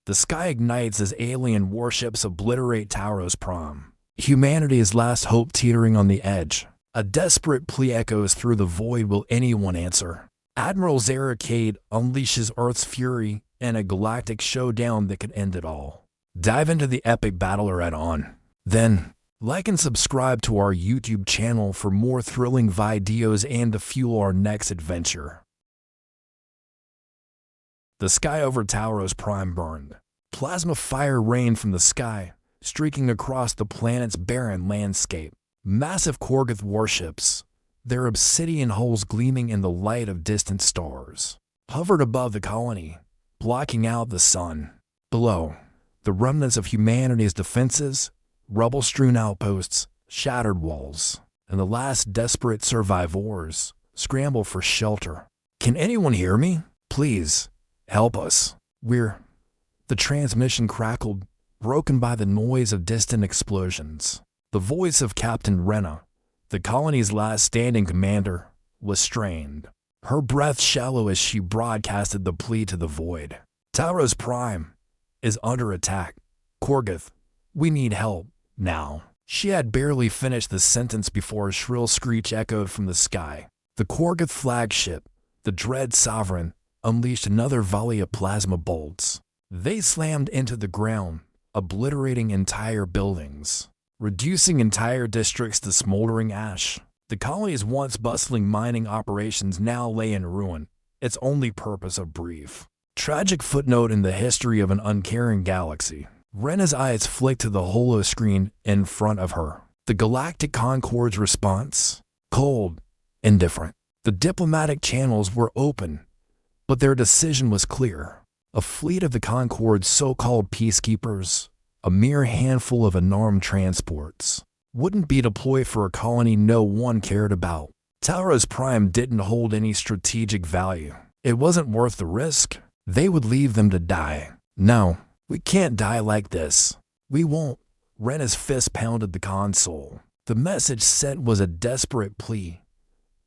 The sky ignites as alien warships obliterate Talros Prime. Humanity's last hope teetering on the edge. A desperate plea echoes through the void. Will anyone answer? Admiral Zara Kade unleashes Earth's fury in a galactic showdown that could end it all. Dive into the epic battle right on. Then, like and subscribe to our YouTube channel for more thrilling videos and to fuel our next adventure. The sky over Talros Prime burned. Plasma fire rained from the sky, streaking across the planet's barren landscape. Massive Korgath warships, their obsidian hulls gleaming in the light of distant stars, hovered above the colony, blocking out the sun. Below, the remnants of humanity's defenses, rubble-strewn outposts, shattered walls, and the last desperate survivors scramble for shelter. Can anyone hear me? Please, help us. The transmission crackled, broken by the noise of distant explosions. The voice of Captain Rena, the colony's last standing commander, was strained, her breath shallow as she broadcasted the plea to the void. Talros Prime is under attack. Korgath, we need help, now. She had barely finished the sentence before a shrill screech echoed from the sky. The Korgath flagship, the Dread Sovereign, unleashed another volley of plasma bolts. They slammed into the ground, obliterating entire buildings, reducing entire districts to smoldering ash. The colony's once bustling mining operations now lay in ruin, its only purpose a brief, tragic footnote in the history of an uncaring galaxy. Rena's eyes flicked to the holoscreen in front of her. The Galactic Concord's response? Cold, indifferent. The diplomatic channels were open, but their decision was clear. A fleet of the Concord's so-called peacekeepers, a mere handful of unarmed transports, wouldn't be deployed for a colony no one cared about. Talros Prime didn't hold any strategic value. It wasn't worth the risk. They would leave them to die. No, we can't die like this. We won't. Rena's fist pounded the console. The message sent was a desperate plea,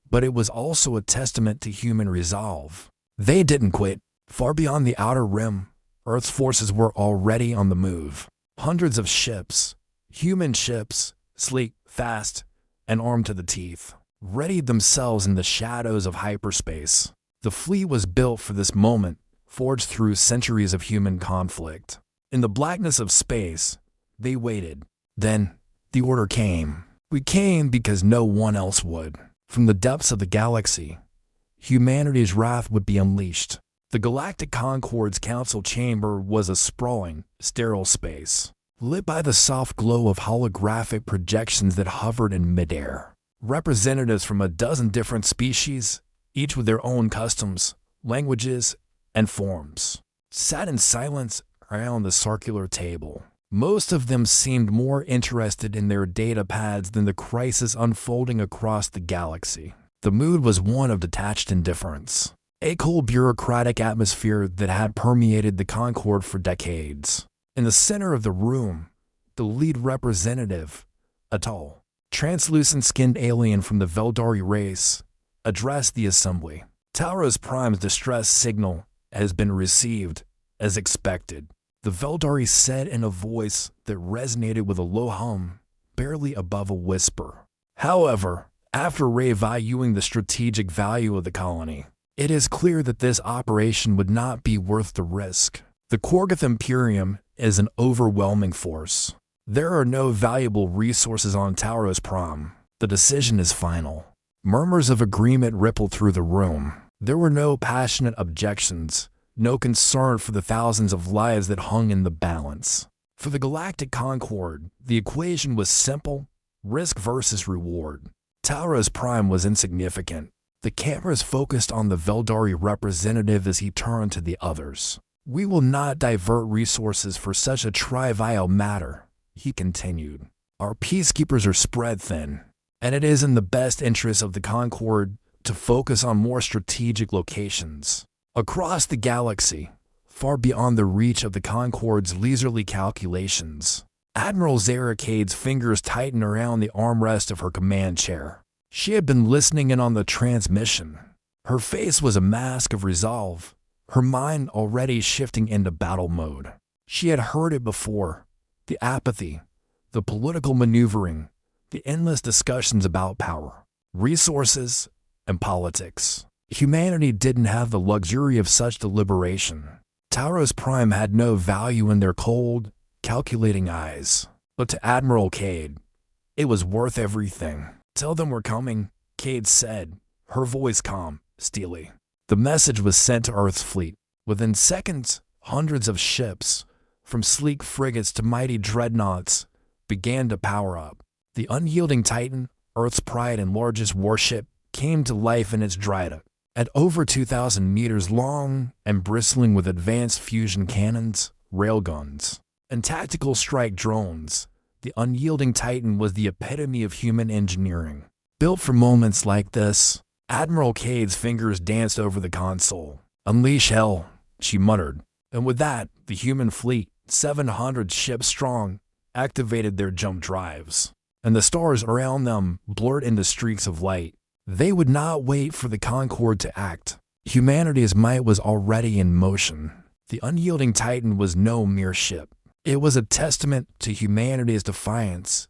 but it was also a testament to human resolve. They didn't quit. Far beyond the outer rim, Earth's forces were already on the move. Hundreds of ships, human ships, sleek, fast, and armed to the teeth, readied themselves in the shadows of hyperspace. The fleet was built for this moment, forged through centuries of human conflict. In the blackness of space, they waited. Then, the order came. We came because no one else would. From the depths of the galaxy, humanity's wrath would be unleashed. The Galactic Concord's council chamber was a sprawling, sterile space, lit by the soft glow of holographic projections that hovered in midair. Representatives from a dozen different species, each with their own customs, languages, and forms, sat in silence around the circular table. Most of them seemed more interested in their data pads than the crisis unfolding across the galaxy. The mood was one of detached indifference, a cold bureaucratic atmosphere that had permeated the Concord for decades. In the center of the room, the lead representative, a tall, translucent-skinned alien from the Veldari race, addressed the assembly. Talros Prime's distress signal has been received, as expected, the Veldari said in a voice that resonated with a low hum, barely above a whisper. However, after reevaluating the strategic value of the colony, it is clear that this operation would not be worth the risk. The Korgath Imperium is an overwhelming force. There are no valuable resources on Talros Prime. The decision is final. Murmurs of agreement rippled through the room. There were no passionate objections, no concern for the thousands of lives that hung in the balance. For the Galactic Concord, the equation was simple: risk versus reward. Talros Prime was insignificant. The cameras focused on the Veldari representative as he turned to the others. "We will not divert resources for such a trivial matter," he continued. "Our peacekeepers are spread thin, and it is in the best interest of the Concord to focus on more strategic locations. Across the galaxy, far beyond the reach of the Concord's leisurely calculations." Admiral Zara Kade's fingers tightened around the armrest of her command chair. She had been listening in on the transmission. Her face was a mask of resolve, her mind already shifting into battle mode. She had heard it before. The apathy, the political maneuvering, the endless discussions about power, resources, and politics. Humanity didn't have the luxury of such deliberation. Talros Prime had no value in their cold, calculating eyes. But to Admiral Kade, it was worth everything. "Tell them we're coming," Kade said, her voice calm, steely. The message was sent to Earth's fleet. Within seconds, hundreds of ships, from sleek frigates to mighty dreadnoughts, began to power up. The Unyielding Titan, Earth's pride and largest warship, came to life in its drydock. At over 2,000 meters long and bristling with advanced fusion cannons, railguns, and tactical strike drones, the Unyielding Titan was the epitome of human engineering. Built for moments like this, Admiral Kade's fingers danced over the console. "Unleash hell," she muttered. And with that, the human fleet, 700 ships strong, activated their jump drives, and the stars around them blurred into streaks of light. They would not wait for the Concord to act. Humanity's might was already in motion. The Unyielding Titan was no mere ship. It was a testament to humanity's defiance,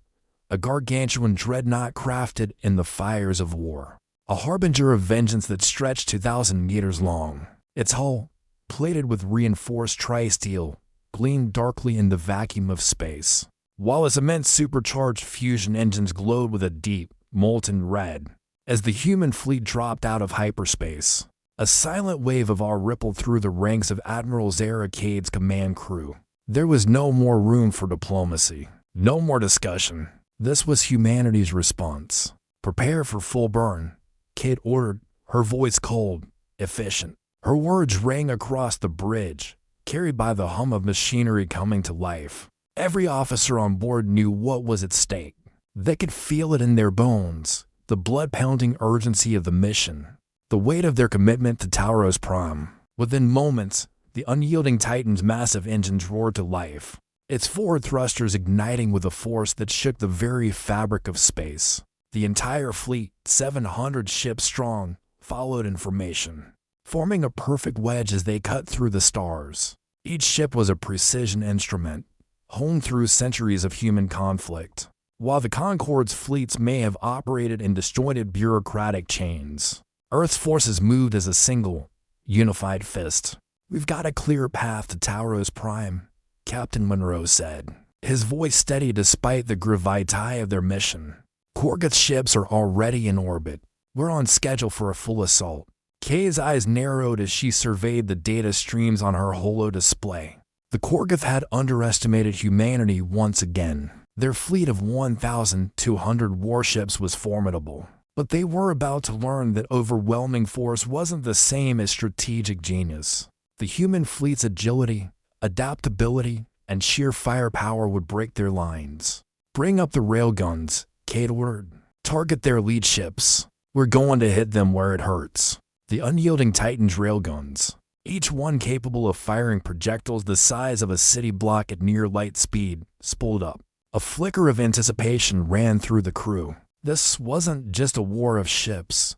a gargantuan dreadnought crafted in the fires of war, a harbinger of vengeance that stretched 2,000 meters long. Its hull, plated with reinforced tri-steel, gleamed darkly in the vacuum of space, while its immense supercharged fusion engines glowed with a deep, molten red. As the human fleet dropped out of hyperspace, a silent wave of awe rippled through the ranks of Admiral Zara Kade's command crew. There was no more room for diplomacy, no more discussion. This was humanity's response. "Prepare for full burn," Kade ordered, her voice cold, efficient. Her words rang across the bridge, carried by the hum of machinery coming to life. Every officer on board knew what was at stake. They could feel it in their bones, the blood-pounding urgency of the mission, the weight of their commitment to Talros Prime. Within moments, the Unyielding Titan's massive engines roared to life, its forward thrusters igniting with a force that shook the very fabric of space. The entire fleet, 700 ships strong, followed in formation, forming a perfect wedge as they cut through the stars. Each ship was a precision instrument, honed through centuries of human conflict. While the Concord's fleets may have operated in disjointed bureaucratic chains, Earth's forces moved as a single, unified fist. "We've got a clear path to Talros Prime," Captain Monroe said, his voice steady despite the gravity of their mission. "Korgath's ships are already in orbit. We're on schedule for a full assault." Kade's eyes narrowed as she surveyed the data streams on her holo display. The Korgath had underestimated humanity once again. Their fleet of 1,200 warships was formidable, but they were about to learn that overwhelming force wasn't the same as strategic genius. The human fleet's agility, adaptability, and sheer firepower would break their lines. "Bring up the railguns," Kade ordered. "Target their lead ships. We're going to hit them where it hurts." The Unyielding Titan's railguns, each one capable of firing projectiles the size of a city block at near light speed, spooled up. A flicker of anticipation ran through the crew. This wasn't just a war of ships.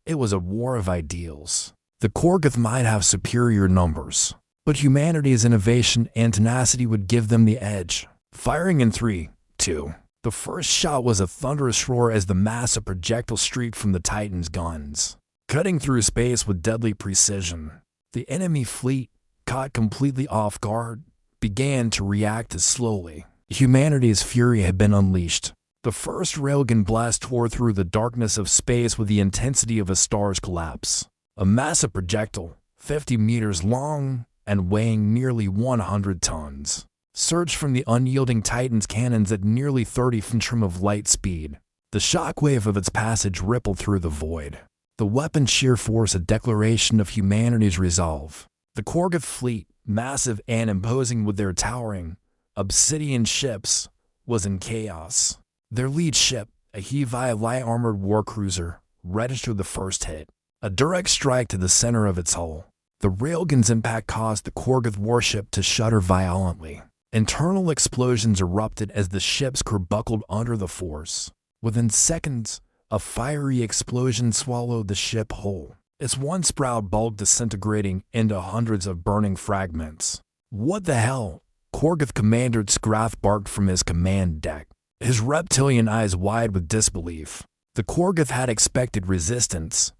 It was a war of ideals. The Korgath might have superior numbers, but humanity's innovation and tenacity would give them the edge. Firing in 3, 2. The first shot was a thunderous roar as the massive projectile streaked from the Titan's guns, cutting through space with deadly precision. The enemy fleet, caught completely off guard, began to react as slowly. Humanity's fury had been unleashed. The first railgun blast tore through the darkness of space with the intensity of a star's collapse. A massive projectile, 50 meters long and weighing nearly 100 tons, surged from the Unyielding Titan's cannons at nearly 30 phantom of light speed. The shockwave of its passage rippled through the void, the weapon's sheer force a declaration of humanity's resolve. The Korgath fleet, massive and imposing with their towering, obsidian ships, was in chaos. Their lead ship, a HFY light-armored warcruiser, registered the first hit, a direct strike to the center of its hull. The railgun's impact caused the Korgath warship to shudder violently. Internal explosions erupted as the ship's crew buckled under the force. Within seconds, a fiery explosion swallowed the ship whole, its one sprout bulk disintegrating into hundreds of burning fragments. "What the hell?" Korgath Commander Sgrath barked from his command deck, his reptilian eyes wide with disbelief. The Korgath had expected resistance,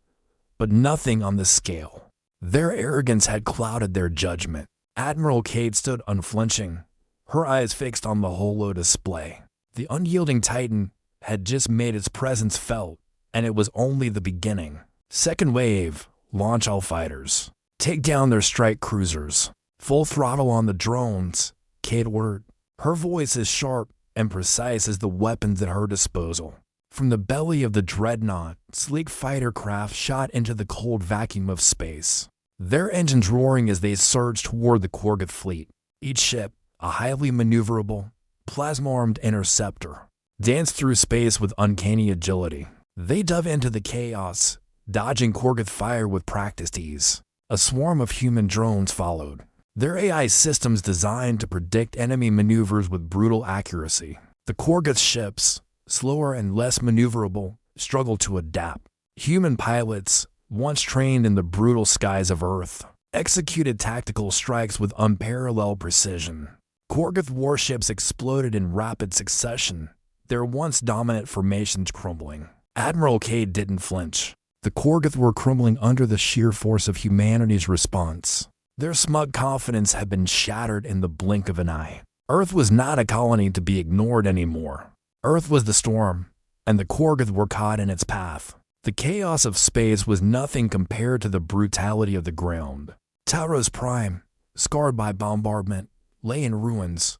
but nothing on this scale. Their arrogance had clouded their judgment. Admiral Kade stood unflinching, her eyes fixed on the holo display. The Unyielding Titan had just made its presence felt, and it was only the beginning. Second wave, launch all fighters. Take down their strike cruisers. Full throttle on the drones, Kade ordered. Her voice as sharp and precise as the weapons at her disposal. From the belly of the dreadnought, sleek fighter craft shot into the cold vacuum of space, their engines roaring as they surged toward the Korgath fleet. Each ship, a highly maneuverable, plasma-armed interceptor, danced through space with uncanny agility. They dove into the chaos, dodging Korgath fire with practiced ease. A swarm of human drones followed, their AI systems designed to predict enemy maneuvers with brutal accuracy. The Korgath ships, slower and less maneuverable, struggled to adapt. Human pilots, once trained in the brutal skies of Earth, executed tactical strikes with unparalleled precision. Korgath warships exploded in rapid succession, their once dominant formations crumbling. Admiral Kade didn't flinch. The Korgath were crumbling under the sheer force of humanity's response. Their smug confidence had been shattered in the blink of an eye. Earth was not a colony to be ignored anymore. Earth was the storm, and the Korgath were caught in its path. The chaos of space was nothing compared to the brutality of the ground. Talros Prime, scarred by bombardment, lay in ruins,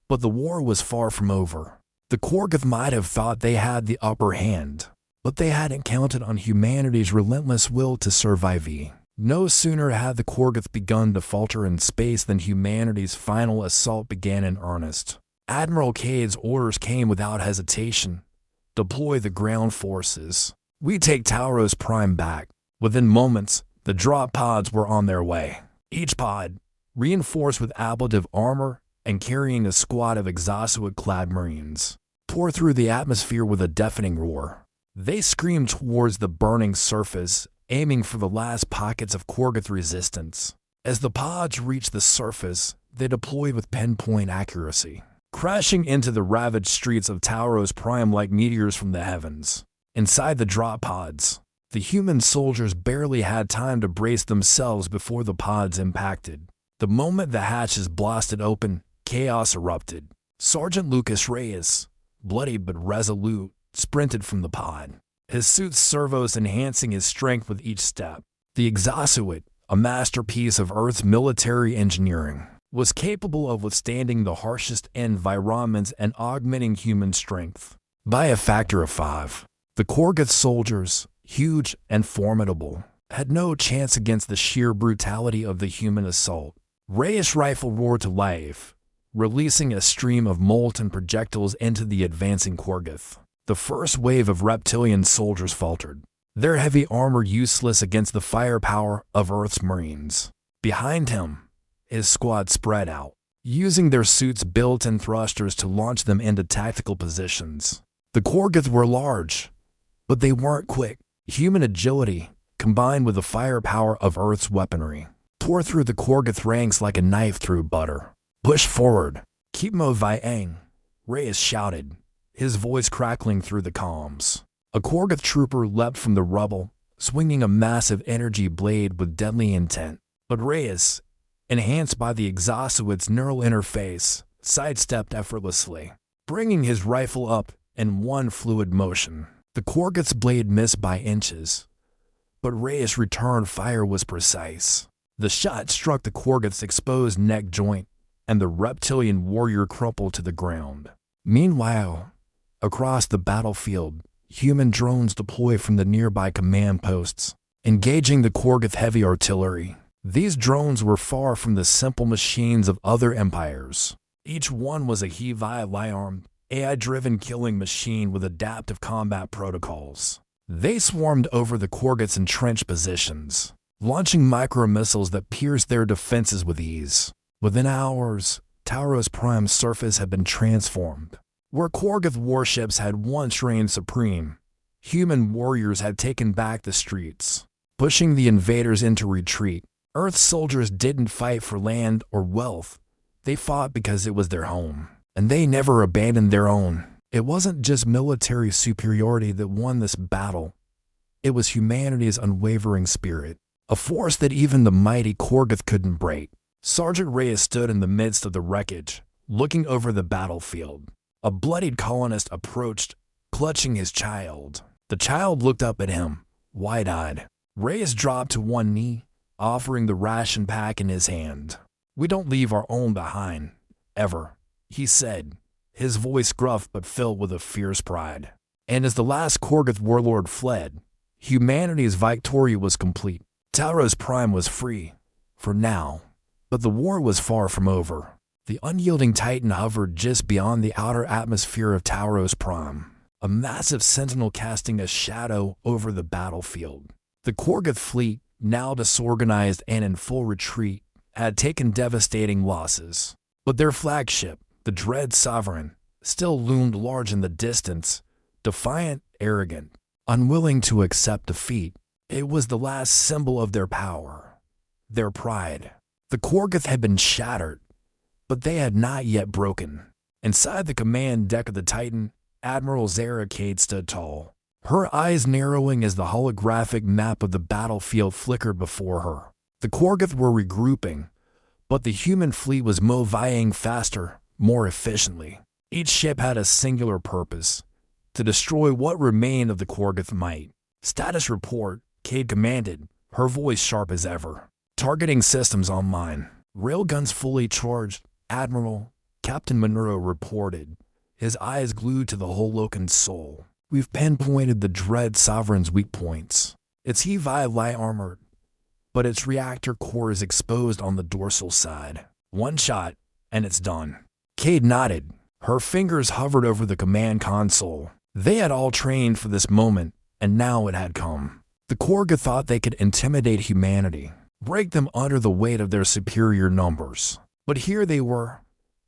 but the war was far from over. The Korgath might have thought they had the upper hand, but they hadn't counted on humanity's relentless will to survive. No sooner had the Korgath begun to falter in space than humanity's final assault began in earnest. Admiral Kade's orders came without hesitation. Deploy the ground forces. We take Talros Prime back. Within moments, the drop pods were on their way. Each pod, reinforced with ablative armor and carrying a squad of exosuit-clad marines, tore through the atmosphere with a deafening roar. They screamed towards the burning surface, aiming for the last pockets of Korgath resistance. As the pods reached the surface, they deployed with pinpoint accuracy, crashing into the ravaged streets of Talros Prime like meteors from the heavens. Inside the drop pods, the human soldiers barely had time to brace themselves before the pods impacted. The moment the hatches blasted open, chaos erupted. Sergeant Lucas Reyes, bloodied but resolute, sprinted from the pod, his suit's servos enhancing his strength with each step. The exosuit, a masterpiece of Earth's military engineering, was capable of withstanding the harshest environments and augmenting human strength by a factor of 5. The Korgath soldiers, huge and formidable, had no chance against the sheer brutality of the human assault. Reyes' rifle roared to life, releasing a stream of molten projectiles into the advancing Korgath. The first wave of reptilian soldiers faltered, their heavy armor useless against the firepower of Earth's Marines. Behind him, his squad spread out, using their suits' built-in thrusters to launch them into tactical positions. The Korgath were large, but they weren't quick. Human agility, combined with the firepower of Earth's weaponry, tore through the Korgath ranks like a knife through butter. Push forward. Keep Mo Viang, Reyes shouted, his voice crackling through the comms. A Korgath trooper leapt from the rubble, swinging a massive energy blade with deadly intent. But Reyes, enhanced by the exosuit's neural interface, sidestepped effortlessly, bringing his rifle up in one fluid motion. The Korgath's blade missed by inches, but Reyes' return fire was precise. The shot struck the Korgath's exposed neck joint, and the reptilian warrior crumpled to the ground. Meanwhile, across the battlefield, human drones deployed from the nearby command posts, engaging the Korgath heavy artillery. These drones were far from the simple machines of other empires. Each one was a HFY armed, AI-driven killing machine with adaptive combat protocols. They swarmed over the Korgath's entrenched positions, launching micro-missiles that pierced their defenses with ease. Within hours, Talros Prime's surface had been transformed. Where Korgath warships had once reigned supreme, human warriors had taken back the streets, pushing the invaders into retreat. Earth soldiers didn't fight for land or wealth. They fought because it was their home, and they never abandoned their own. It wasn't just military superiority that won this battle. It was humanity's unwavering spirit, a force that even the mighty Korgath couldn't break. Sergeant Reyes stood in the midst of the wreckage, looking over the battlefield. A bloodied colonist approached, clutching his child. The child looked up at him, wide-eyed. Reyes dropped to one knee, offering the ration pack in his hand. "We don't leave our own behind, ever," he said, his voice gruff but filled with a fierce pride. And as the last Korgath warlord fled, humanity's victory was complete. Talros Prime was free, for now, but the war was far from over. The Unyielding Titan hovered just beyond the outer atmosphere of Talros Prime, a massive sentinel casting a shadow over the battlefield. The Korgath fleet, now disorganized and in full retreat, had taken devastating losses. But their flagship, the Dread Sovereign, still loomed large in the distance, defiant, arrogant, unwilling to accept defeat. It was the last symbol of their power, their pride. The Korgath had been shattered, but they had not yet broken. Inside the command deck of the Titan, Admiral Zara Kade stood tall, her eyes narrowing as the holographic map of the battlefield flickered before her. The Korgath were regrouping, but the human fleet was moving faster, more efficiently. Each ship had a singular purpose: to destroy what remained of the Korgath might. "Status report," Kade commanded, her voice sharp as ever. "Targeting systems online. Railguns fully charged," Admiral Captain Monroe reported, his eyes glued to the Holocan's soul. "We've pinpointed the Dread Sovereign's weak points. Its HFY light armored, but its reactor core is exposed on the dorsal side. One shot, and it's done." Kade nodded. Her fingers hovered over the command console. They had all trained for this moment, and now it had come. The Korgath thought they could intimidate humanity, break them under the weight of their superior numbers. But here they were,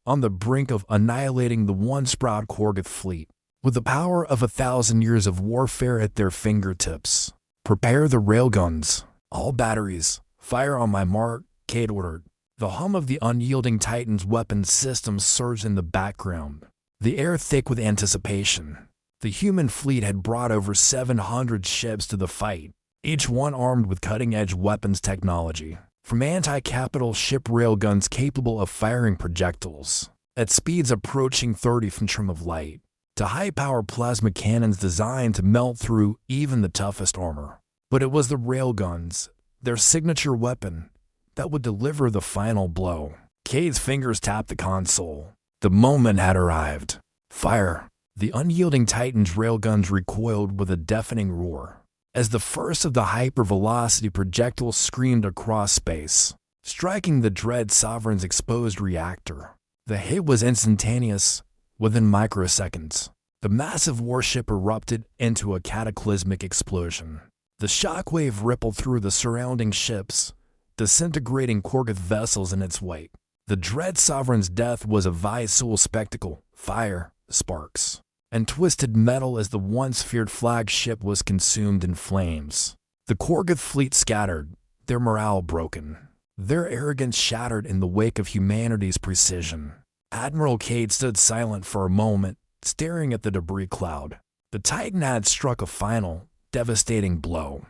on the brink of annihilating the once proud Korgath fleet, with the power of 1,000 years of warfare at their fingertips. "Prepare the railguns. All batteries, fire on my mark," Kade ordered. The hum of the Unyielding Titan's weapon systems surged in the background, the air thick with anticipation. The human fleet had brought over 700 ships to the fight, each one armed with cutting-edge weapons technology, from anti-capital ship railguns capable of firing projectiles at speeds approaching 30 phantom of light, to high-power plasma cannons designed to melt through even the toughest armor. But it was the railguns, their signature weapon, that would deliver the final blow. Kade's fingers tapped the console. The moment had arrived. Fire! The Unyielding Titan's railguns recoiled with a deafening roar, as the first of the hypervelocity projectiles screamed across space, striking the Dread Sovereign's exposed reactor. The hit was instantaneous. Within microseconds, the massive warship erupted into a cataclysmic explosion. The shockwave rippled through the surrounding ships, disintegrating Korgath vessels in its wake. The Dread Sovereign's death was a visual spectacle: fire, sparks, and twisted metal as the once feared flagship was consumed in flames. The Korgath fleet scattered, their morale broken, their arrogance shattered in the wake of humanity's precision. Admiral Kade stood silent for a moment, staring at the debris cloud. The Titan had struck a final, devastating blow.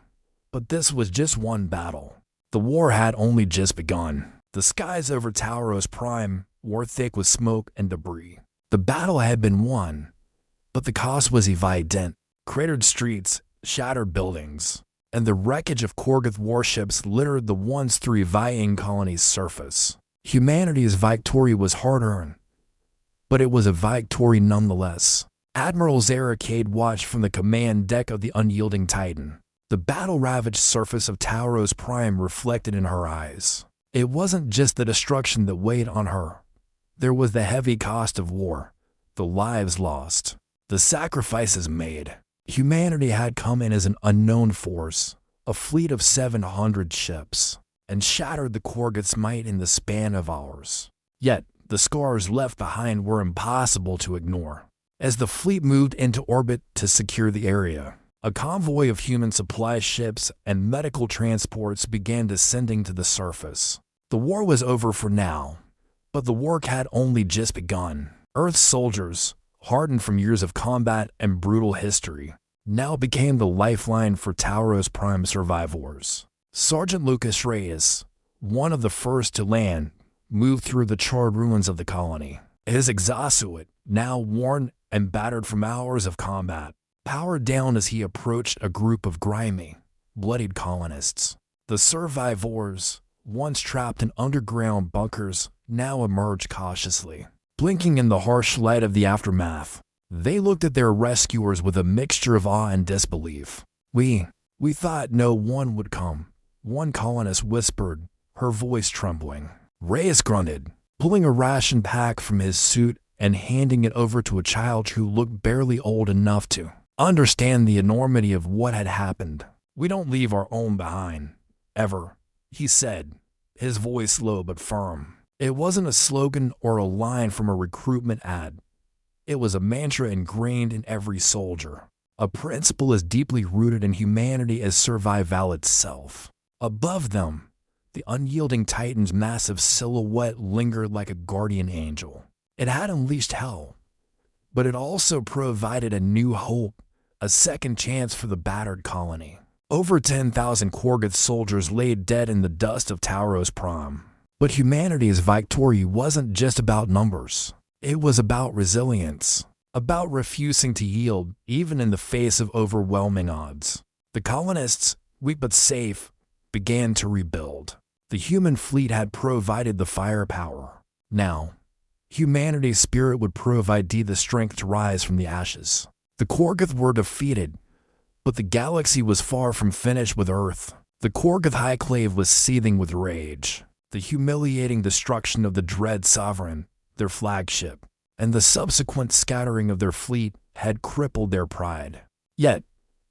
But this was just one battle. The war had only just begun. The skies over Talros Prime were thick with smoke and debris. The battle had been won, but the cost was evident. Cratered streets, shattered buildings, and the wreckage of Korgath warships littered the once thriving colony's surface. Humanity's victory was hard-earned, but it was a victory nonetheless. Admiral Zara Kade watched from the command deck of the Unyielding Titan, the battle-ravaged surface of Talros Prime reflected in her eyes. It wasn't just the destruction that weighed on her. There was the heavy cost of war, the lives lost, the sacrifices made. Humanity had come in as an unknown force, a fleet of 700 ships, and shattered the Korgath's might in the span of hours. Yet, the scars left behind were impossible to ignore. As the fleet moved into orbit to secure the area, a convoy of human supply ships and medical transports began descending to the surface. The war was over for now, But the work had only just begun. Earth's soldiers, hardened from years of combat and brutal history, now became the lifeline for Talros Prime survivors. Sergeant Lucas Reyes, one of the first to land, moved through the charred ruins of the colony. His exosuit, now worn and battered from hours of combat, powered down as he approached a group of grimy, bloodied colonists. The survivors, once trapped in underground bunkers, now emerged cautiously. Blinking in the harsh light of the aftermath, they looked at their rescuers with a mixture of awe and disbelief. We thought no one would come," one colonist whispered, her voice trembling. Reyes grunted, pulling a ration pack from his suit and handing it over to a child who looked barely old enough to understand the enormity of what had happened. "We don't leave our own behind, ever," he said, his voice low but firm. It wasn't a slogan or a line from a recruitment ad. It was a mantra ingrained in every soldier, a principle as deeply rooted in humanity as survival itself. Above them, the Unyielding Titan's massive silhouette lingered like a guardian angel. It had unleashed hell, but it also provided a new hope, a second chance for the battered colony. Over 10,000 Korgath soldiers lay dead in the dust of Talros Prime. But humanity's victory wasn't just about numbers. It was about resilience, about refusing to yield even in the face of overwhelming odds. The colonists, weak but safe, began to rebuild. The human fleet had provided the firepower. Now, humanity's spirit would provide the strength to rise from the ashes. The Korgath were defeated, but the galaxy was far from finished with Earth. The Korgath Highclave was seething with rage. The humiliating destruction of the Dread Sovereign, their flagship, and the subsequent scattering of their fleet had crippled their pride. Yet,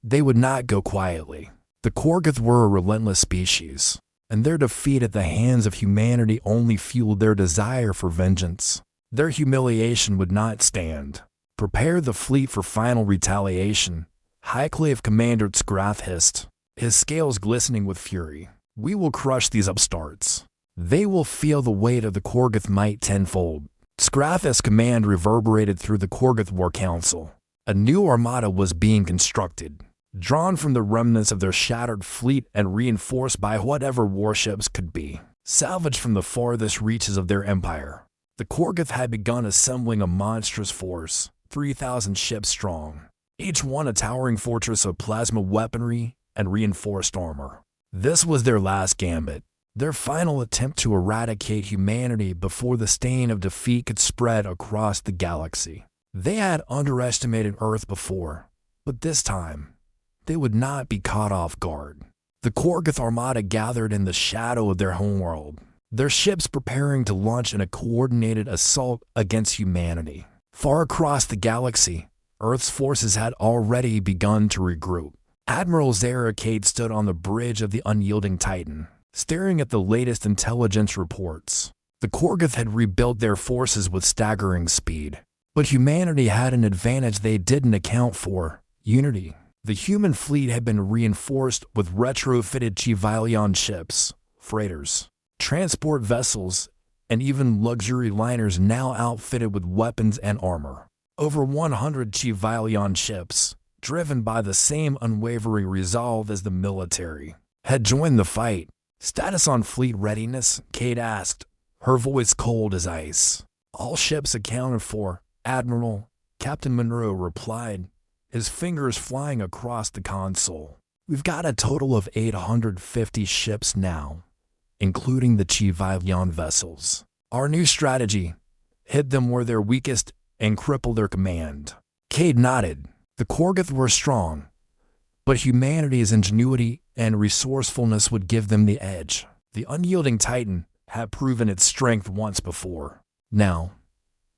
they would not go quietly. The Korgath were a relentless species, and their defeat at the hands of humanity only fueled their desire for vengeance. Their humiliation would not stand. "Prepare the fleet for final retaliation," Highclave Commander Sgrath hissed, his scales glistening with fury. "We will crush these upstarts. They will feel the weight of the Korgath might tenfold." Sgrath's command reverberated through the Korgath War Council. A new armada was being constructed, drawn from the remnants of their shattered fleet and reinforced by whatever warships could be salvaged from the farthest reaches of their empire. The Korgath had begun assembling a monstrous force, 3,000 ships strong, each one a towering fortress of plasma weaponry and reinforced armor. This was their last gambit, their final attempt to eradicate humanity before the stain of defeat could spread across the galaxy. They had underestimated Earth before, but this time, they would not be caught off guard. The Korgath Armada gathered in the shadow of their homeworld, their ships preparing to launch in a coordinated assault against humanity. Far across the galaxy, Earth's forces had already begun to regroup. Admiral Zara Kade stood on the bridge of the Unyielding Titan, staring at the latest intelligence reports. The Korgath had rebuilt their forces with staggering speed, but humanity had an advantage they didn't account for: unity. The human fleet had been reinforced with retrofitted Chivalion ships, freighters, transport vessels, and even luxury liners now outfitted with weapons and armor. Over 100 Chivalion ships, driven by the same unwavering resolve as the military, had joined the fight. "Status on fleet readiness?" Kade asked, her voice cold as ice. "All ships accounted for, Admiral," Captain Monroe replied, his fingers flying across the console. "We've got a total of 850 ships now, including the Chivalion vessels. Our new strategy: hit them where they're weakest and cripple their command." Kade nodded. The Korgath were strong, but humanity's ingenuity and resourcefulness would give them the edge. The Unyielding Titan had proven its strength once before. Now,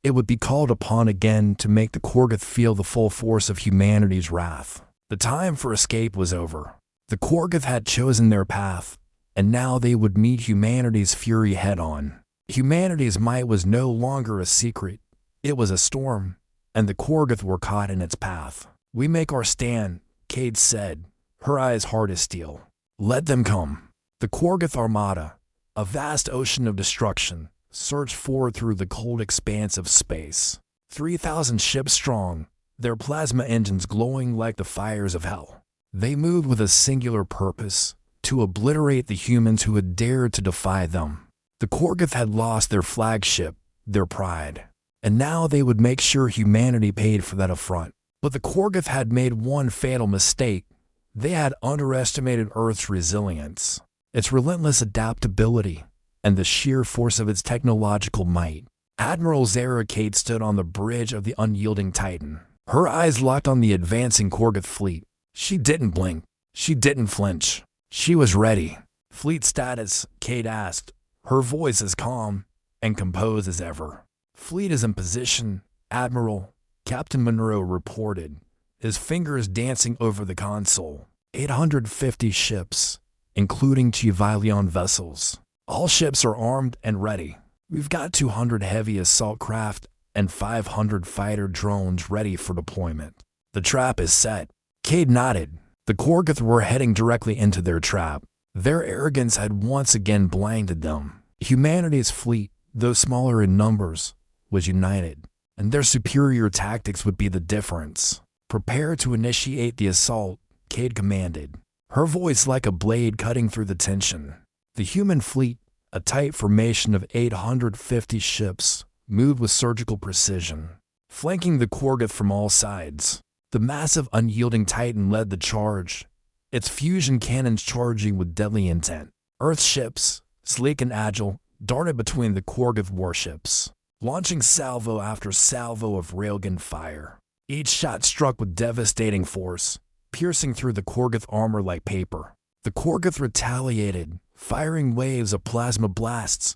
it would be called upon again to make the Korgath feel the full force of humanity's wrath. The time for escape was over. The Korgath had chosen their path, and now they would meet humanity's fury head-on. Humanity's might was no longer a secret. It was a storm, and the Korgath were caught in its path. "We make our stand," Kade said, her eyes hard as steel. "Let them come." The Korgath Armada, a vast ocean of destruction, surged forward through the cold expanse of space. 3,000 ships strong, their plasma engines glowing like the fires of hell. They moved with a singular purpose: to obliterate the humans who had dared to defy them. The Korgath had lost their flagship, their pride, and now they would make sure humanity paid for that affront. But the Korgath had made one fatal mistake. They had underestimated Earth's resilience, its relentless adaptability, and the sheer force of its technological might. Admiral Zara Kade stood on the bridge of the Unyielding Titan, her eyes locked on the advancing Korgath fleet. She didn't blink. She didn't flinch. She was ready. "Fleet status," Kade asked, her voice as calm and composed as ever. "Fleet is in position, Admiral," Captain Monroe reported, his fingers dancing over the console. 850 ships, including Chivalion vessels. All ships are armed and ready. We've got 200 heavy assault craft and 500 fighter drones ready for deployment. The trap is set. Kade nodded. The Korgath were heading directly into their trap. Their arrogance had once again blinded them. Humanity's fleet, though smaller in numbers, was united, and their superior tactics would be the difference. "Prepare to initiate the assault," Kade commanded, her voice like a blade cutting through the tension. The human fleet, a tight formation of 850 ships, moved with surgical precision, flanking the Korgath from all sides. The massive Unyielding Titan led the charge, its fusion cannons charging with deadly intent. Earth's ships, sleek and agile, darted between the Korgath warships, launching salvo after salvo of railgun fire. Each shot struck with devastating force, piercing through the Korgath armor like paper. The Korgath retaliated, firing waves of plasma blasts,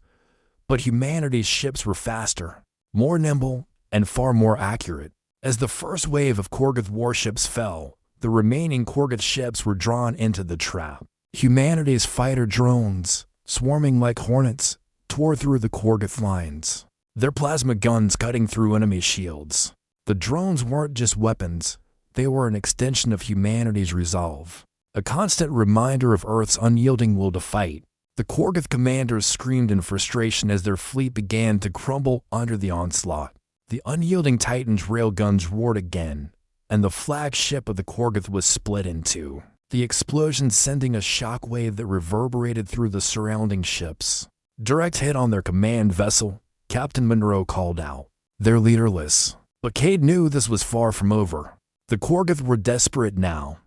but humanity's ships were faster, more nimble, and far more accurate. As the first wave of Korgath warships fell, the remaining Korgath ships were drawn into the trap. Humanity's fighter drones, swarming like hornets, tore through the Korgath lines, their plasma guns cutting through enemy shields. The drones weren't just weapons, they were an extension of humanity's resolve, a constant reminder of Earth's unyielding will to fight. The Korgath commanders screamed in frustration as their fleet began to crumble under the onslaught. The Unyielding Titan's railguns roared again, and the flagship of the Korgath was split in two, the explosion sending a shockwave that reverberated through the surrounding ships. "Direct hit on their command vessel," Captain Monroe called out. "They're leaderless." But Kade knew this was far from over. The Korgath were desperate now,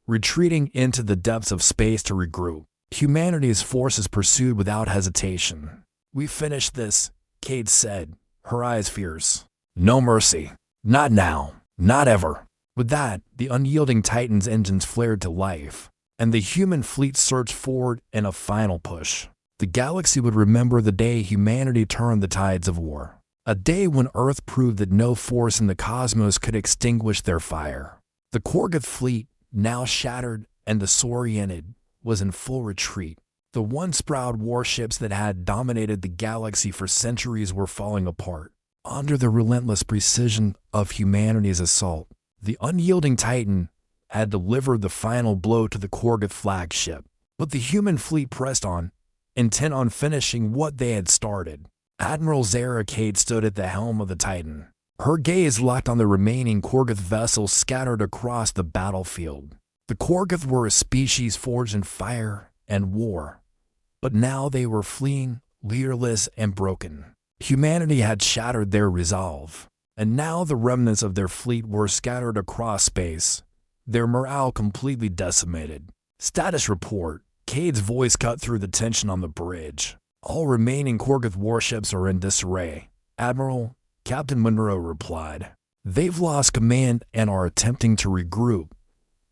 retreating into the depths of space to regroup. Humanity's forces pursued without hesitation. "We finished this," Kade said, her eyes fierce. "No mercy. Not now. Not ever." With that, the Unyielding Titan's engines flared to life, and the human fleet surged forward in a final push. The galaxy would remember the day humanity turned the tides of war. A day when Earth proved that no force in the cosmos could extinguish their fire. The Korgath fleet, now shattered and disoriented, was in full retreat. The once proud warships that had dominated the galaxy for centuries were falling apart under the relentless precision of humanity's assault. The Unyielding Titan had delivered the final blow to the Korgath flagship, but the human fleet pressed on, intent on finishing what they had started. Admiral Zara Kade stood at the helm of the Titan, her gaze locked on the remaining Korgath vessels scattered across the battlefield. The Korgath were a species forged in fire and war, but now they were fleeing, leaderless and broken. Humanity had shattered their resolve, and now the remnants of their fleet were scattered across space, their morale completely decimated. "Status report," Kade's voice cut through the tension on the bridge. "All remaining Korgath warships are in disarray, Admiral," Captain Monroe replied. "They've lost command and are attempting to regroup,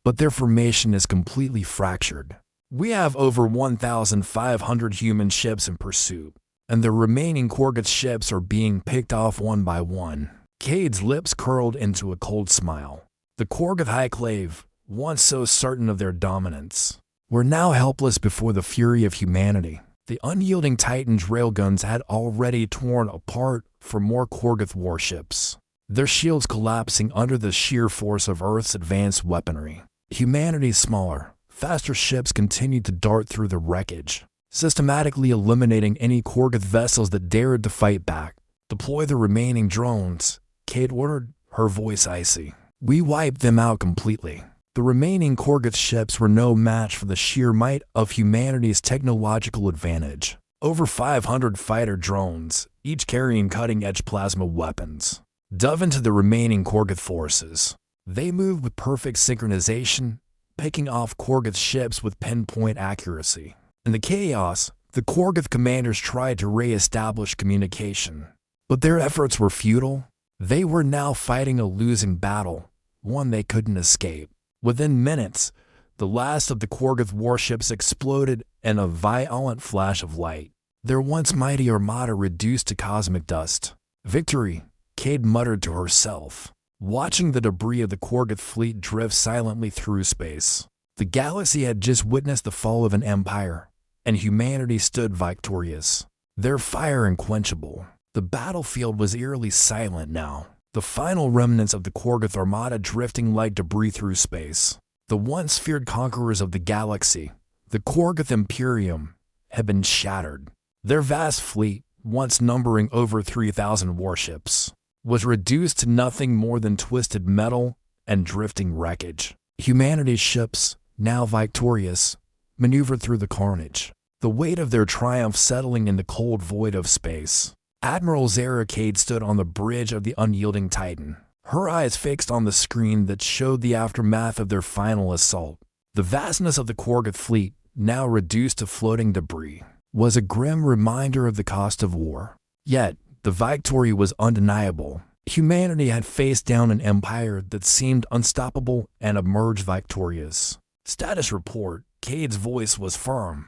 but their formation is completely fractured. We have over 1,500 human ships in pursuit, and the remaining Korgath ships are being picked off one by one." Kade's lips curled into a cold smile. The Korgath Highclave, once so certain of their dominance, were now helpless before the fury of humanity. The Unyielding Titan's railguns had already torn apart for more Korgath warships, their shields collapsing under the sheer force of Earth's advanced weaponry. Humanity's smaller, faster ships continued to dart through the wreckage, systematically eliminating any Korgath vessels that dared to fight back. "Deploy the remaining drones," Kade ordered, her voice icy. "We wiped them out completely." The remaining Korgath ships were no match for the sheer might of humanity's technological advantage. Over 500 fighter drones, each carrying cutting-edge plasma weapons, dove into the remaining Korgath forces. They moved with perfect synchronization, picking off Korgath ships with pinpoint accuracy. In the chaos, the Korgath commanders tried to re-establish communication, but their efforts were futile. They were now fighting a losing battle, one they couldn't escape. Within minutes, the last of the Korgath warships exploded in a violent flash of light, their once mighty armada reduced to cosmic dust. "Victory," Kade muttered to herself, watching the debris of the Korgath fleet drift silently through space. The galaxy had just witnessed the fall of an empire, and humanity stood victorious, their fire unquenchable. The battlefield was eerily silent now, the final remnants of the Korgath Armada drifting like debris through space. The once feared conquerors of the galaxy, the Korgath Imperium, had been shattered. Their vast fleet, once numbering over 3,000 warships, was reduced to nothing more than twisted metal and drifting wreckage. Humanity's ships, now victorious, maneuvered through the carnage, the weight of their triumph settling in the cold void of space. Admiral Zara Kade stood on the bridge of the Unyielding Titan, her eyes fixed on the screen that showed the aftermath of their final assault. The vastness of the Korgath fleet, now reduced to floating debris, was a grim reminder of the cost of war. Yet, the victory was undeniable. Humanity had faced down an empire that seemed unstoppable and emerged victorious. "Status report," Kade's voice was firm,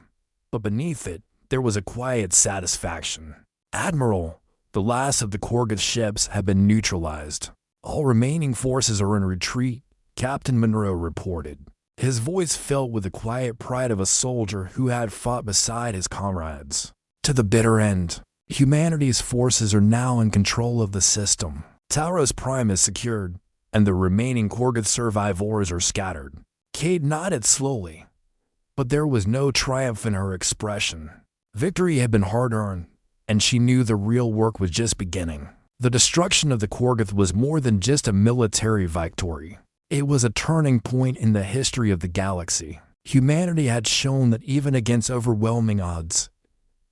but beneath it, there was a quiet satisfaction. "Admiral, the last of the Korgath ships have been neutralized. All remaining forces are in retreat," Captain Monroe reported, his voice filled with the quiet pride of a soldier who had fought beside his comrades. "To the bitter end. Humanity's forces are now in control of the system. Talros Prime is secured, and the remaining Korgath survivors are scattered." Kade nodded slowly, but there was no triumph in her expression. Victory had been hard-earned, and she knew the real work was just beginning. The destruction of the Korgath was more than just a military victory. It was a turning point in the history of the galaxy. Humanity had shown that even against overwhelming odds,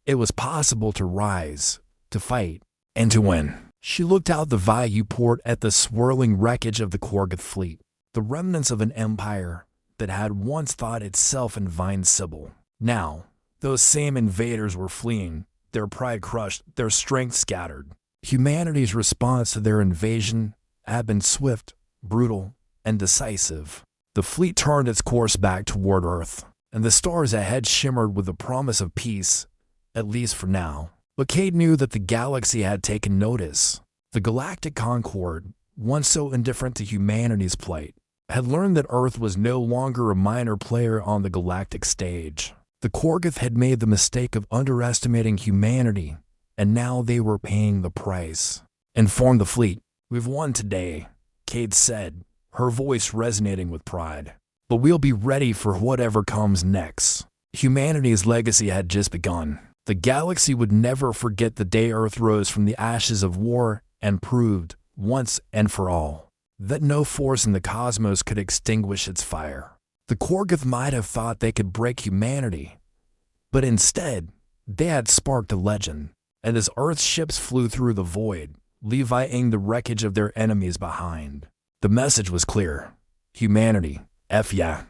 it was possible to rise, to fight, and to win. She looked out the viewport at the swirling wreckage of the Korgath fleet, the remnants of an empire that had once thought itself invincible. Now, those same invaders were fleeing, their pride crushed, their strength scattered. Humanity's response to their invasion had been swift, brutal, and decisive. The fleet turned its course back toward Earth, and the stars ahead shimmered with the promise of peace, at least for now. But Kade knew that the galaxy had taken notice. The Galactic Concord, once so indifferent to humanity's plight, had learned that Earth was no longer a minor player on the galactic stage. The Korgath had made the mistake of underestimating humanity, and now they were paying the price. "Inform the fleet. We've won today," Kade said, her voice resonating with pride. "But we'll be ready for whatever comes next." Humanity's legacy had just begun. The galaxy would never forget the day Earth rose from the ashes of war and proved, once and for all, that no force in the cosmos could extinguish its fire. The Korgath might have thought they could break humanity, but instead, they had sparked a legend. And as Earth's ships flew through the void, levying the wreckage of their enemies behind, the message was clear. Humanity, F yeah.